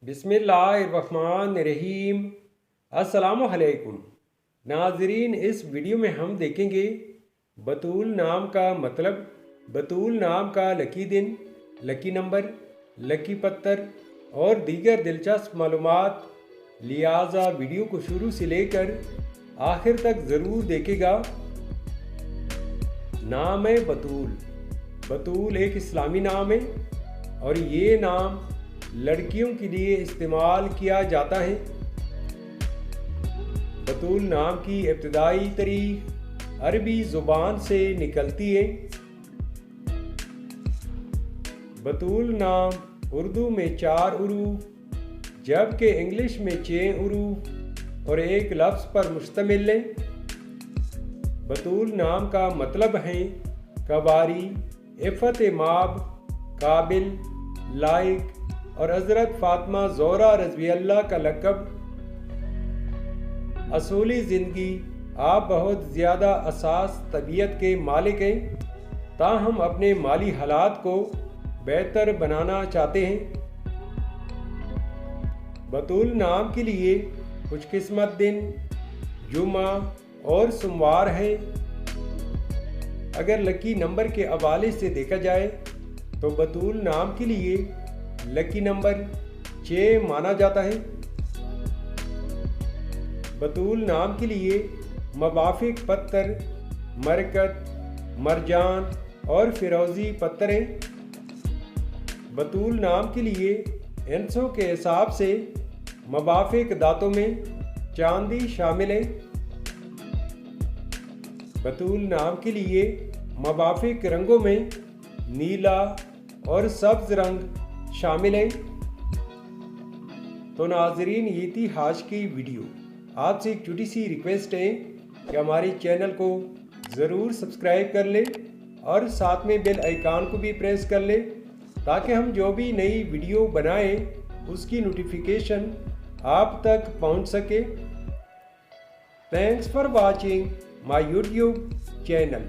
बिस्मिल्लाहिर्रहमानिर्रहीम। अस्सलामुअलैकुम नाजरीन, इस वीडियो में हम देखेंगे बतूल नाम का मतलब, बतूल नाम का लकी दिन, लकी नंबर, लकी पत्थर और दीगर दिलचस्प मालूमात। लिहाजा वीडियो को शुरू से लेकर आखिर तक ज़रूर देखेगा। नाम है बतूल। बतूल एक इस्लामी नाम है और ये नाम लड़कियों के लिए इस्तेमाल किया जाता है। बतूल नाम की इब्तिदाई तारीख अरबी ज़ुबान से निकलती है। बतूल नाम उर्दू में 4 उरूफ जबकि इंग्लिश में 6 उरूफ और एक लफ्ज़ पर मुश्तमिल है। बतूल नाम का मतलब है कवारी, इफ़्फ़त माब, काबिल, लाइक और हज़रत फ़ातिमा ज़ोहरा रज़ी अल्लाह का लक़ब। असूली ज़िंदगी आप बहुत ज़्यादा असास तबीयत के मालिक हैं, ताहम अपने माली हालात को बेहतर बनाना चाहते हैं। बतूल नाम के लिए खुशकिस्मत दिन जुमा और सोमवार है। अगर लकी नंबर के हवाले से देखा जाए तो बतूल नाम के लिए लकी नंबर 6 माना जाता है। बतूल नाम के लिए मवाफिक पत्थर मरकत, मरजान और फिरोज़ी पत्थर हैं। बतूल नाम के लिए इंसों के हिसाब से मवाफिक दांतों में चांदी शामिल है। बतूल नाम के लिए मवाफिक रंगों में नीला और सब्ज रंग शामिल है। तो नाजरीन, ये थी आज की वीडियो। आपसे एक छोटी सी रिक्वेस्ट है कि हमारे चैनल को ज़रूर सब्सक्राइब कर ले और साथ में बेल आइकन को भी प्रेस कर ले ताकि हम जो भी नई वीडियो बनाएं उसकी नोटिफिकेशन आप तक पहुंच सके। Thanks for watching my YouTube channel.